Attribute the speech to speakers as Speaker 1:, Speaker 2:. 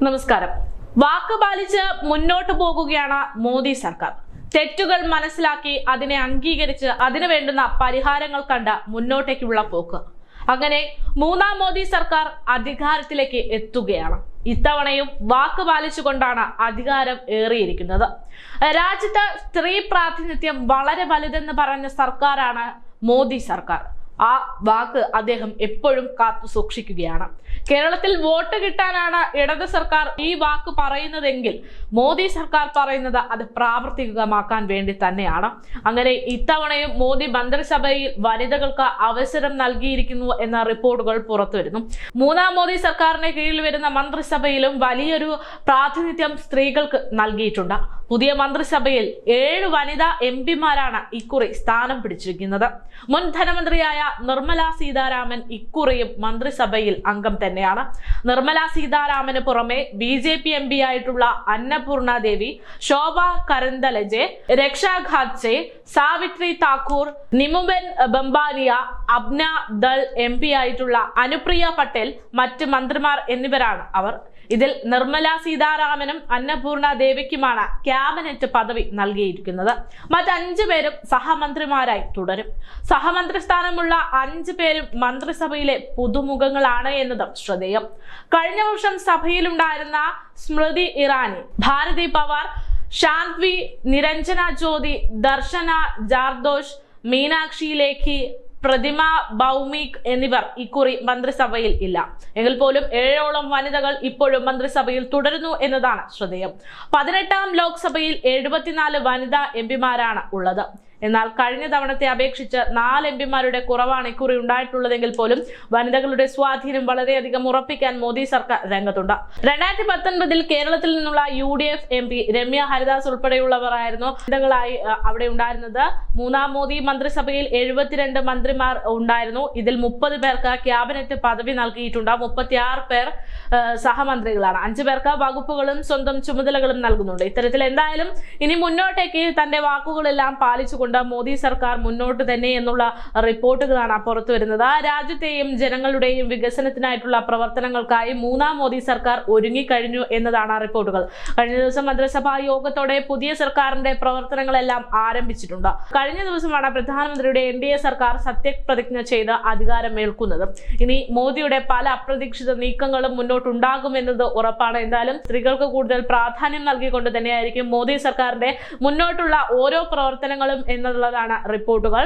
Speaker 1: നമസ്കാരം. വാക്ക് പാലിച്ച് മുന്നോട്ട് പോകുകയാണ് മോദി സർക്കാർ. തെറ്റുകൾ മനസ്സിലാക്കി അതിനെ അംഗീകരിച്ച് അതിനു വേണ്ടുന്ന പരിഹാരങ്ങൾ കണ്ട് മുന്നോട്ടേക്കുള്ള പോക്ക്. അങ്ങനെ മൂന്നാം മോദി സർക്കാർ അധികാരത്തിലേക്ക് എത്തുകയാണ്. ഇത്തവണയും വാക്ക് പാലിച്ചുകൊണ്ടാണ് അധികാരം ഏറിയിരിക്കുന്നത്. രാജ്യത്ത് സ്ത്രീ പ്രാതിനിധ്യം വളരെ വലുതെന്ന് പറഞ്ഞ സർക്കാരാണ് മോദി സർക്കാർ. ആ വാക്ക് അദ്ദേഹം എപ്പോഴും കാത്തു സൂക്ഷിക്കുകയാണ്. കേരളത്തിൽ വോട്ട് കിട്ടാനാണ് ഇടത് സർക്കാർ ഈ വാക്ക് പറയുന്നതെങ്കിൽ മോദി സർക്കാർ പറയുന്നത് അത് പ്രാവർത്തികമാക്കാൻ വേണ്ടി തന്നെയാണ്. അങ്ങനെ ഇത്തവണയും മോദി മന്ത്രിസഭയിൽ വനിതകൾക്ക് അവസരം നൽകിയിരിക്കുന്നു എന്ന റിപ്പോർട്ടുകൾ പുറത്തു വരുന്നു. മൂന്നാം മോദി സർക്കാരിന് കീഴിൽ വരുന്ന മന്ത്രിസഭയിലും വലിയൊരു പ്രാതിനിധ്യം സ്ത്രീകൾക്ക് നൽകിയിട്ടുണ്ട്. പുതിയ മന്ത്രിസഭയിൽ 7 വനിതാ എംപിമാരാണ് ഇക്കുറി സ്ഥാനം പിടിച്ചിരിക്കുന്നത്. മുൻ ധനമന്ത്രിയായ നിർമ്മല സീതാരാമൻ ഇക്കുറിയും മന്ത്രിസഭയിൽ അംഗം തന്നെയാണ്. നിർമ്മല സീതാരാമന് പുറമെ BJP MP ആയിട്ടുള്ള അന്നപൂർണ ദേവി, ശോഭ കരന്തലജെ, രക്ഷാ ഖാദ്സെ, സാവിത്രി താക്കൂർ, നിമുബൻ ബംബാനിയ, അബ്ന ദൾ MP ആയിട്ടുള്ള അനുപ്രിയ പട്ടേൽ, മറ്റ് മന്ത്രിമാർ എന്നിവരാണ് അവർ. ഇതിൽ നിർമ്മല സീതാരാമനും അന്നപൂർണ ദേവിക്കുമാണ് ക്യാബിനറ്റ് പദവി നൽകിയിരിക്കുന്നത്. മറ്റ് 5 പേരും സഹമന്ത്രിമാരായി തുടരും. സഹമന്ത്രി സ്ഥാനമുള്ള 5 പേരും മന്ത്രിസഭയിലെ പുതുമുഖങ്ങളാണ് എന്നതും ശ്രദ്ധേയം. കഴിഞ്ഞ വർഷം സഭയിലുണ്ടായിരുന്ന സ്മൃതി ഇറാനി, ഭാരതി പവാർ, ശാന്ത്വി, നിരഞ്ജന ജ്യോതി, ദർശന ജാർദോഷ്, മീനാക്ഷി ലേഖി, പ്രതിമ ഭൗമിക് എന്നിവർ ഇക്കുറി മന്ത്രിസഭയിൽ ഇല്ല. എങ്കിൽ പോലും 7ഓളം വനിതകൾ ഇപ്പോഴും മന്ത്രിസഭയിൽ തുടരുന്നു എന്നതാണ് ശ്രദ്ധേയം. 18ാം ലോക്സഭയിൽ 74 വനിതാ എംപിമാരാണ് ഉള്ളത്. എന്നാൽ കഴിഞ്ഞ തവണത്തെ അപേക്ഷിച്ച് 4 എംപിമാരുടെ കുറവാണ് ഇക്കുറി ഉണ്ടായിട്ടുള്ളതെങ്കിൽ പോലും വനിതകളുടെ സ്വാധീനം വളരെയധികം ഉറപ്പിക്കാൻ മോദി സർക്കാർ രംഗത്തുണ്ട്. 2019 കേരളത്തിൽ നിന്നുള്ള UDF MP രമ്യ ഹരിദാസ് ഉൾപ്പെടെയുള്ളവരായിരുന്നു വനിതകളായി അവിടെ ഉണ്ടായിരുന്നത്. മൂന്നാം മോദി മന്ത്രിസഭയിൽ 72 മന്ത്രിമാർ ഉണ്ടായിരുന്നു. ഇതിൽ 30 പേർക്ക് ക്യാബിനറ്റ് പദവി നൽകിയിട്ടുണ്ട്. 36 പേർ സഹമന്ത്രികളാണ്. 5 പേർക്ക് വകുപ്പുകളും സ്വന്തം ചുമതലകളും നൽകുന്നുണ്ട്. ഇത്തരത്തിൽ എന്തായാലും ഇനി മുന്നോട്ടേക്ക് തന്റെ വാക്കുകളെല്ലാം പാലിച്ചുകൊണ്ട് മോദി സർക്കാർ മുന്നോട്ട് തന്നെ എന്നുള്ള റിപ്പോർട്ടുകളാണ് പുറത്തു വരുന്നത്. രാജ്യത്തെയും ജനങ്ങളുടെയും വികസനത്തിനായിട്ടുള്ള പ്രവർത്തനങ്ങൾക്കായി മൂന്നാം മോദി സർക്കാർ ഒരുങ്ങിക്കഴിഞ്ഞു എന്നതാണ് റിപ്പോർട്ടുകൾ. കഴിഞ്ഞ ദിവസം മന്ത്രിസഭാ യോഗത്തോടെ പുതിയ സർക്കാരിന്റെ പ്രവർത്തനങ്ങളെല്ലാം ആരംഭിച്ചിട്ടുണ്ട്. കഴിഞ്ഞ ദിവസമാണ് പ്രധാനമന്ത്രിയുടെ NDA സർക്കാർ സത്യപ്രതിജ്ഞ ചെയ്ത് അധികാരമേൽക്കുന്നത്. ഇനി മോദിയുടെ പല അപ്രതീക്ഷിത നീക്കങ്ങളും മുന്നോട്ടുണ്ടാകുമെന്നത് ഉറപ്പാണ്. എന്തായാലും സ്ത്രീകൾക്ക് കൂടുതൽ പ്രാധാന്യം നൽകിക്കൊണ്ട് തന്നെയായിരിക്കും മോദി സർക്കാരിന്റെ മുന്നോട്ടുള്ള ഓരോ പ്രവർത്തനങ്ങളും എന്നുള്ളതാണ് റിപ്പോർട്ടുകൾ.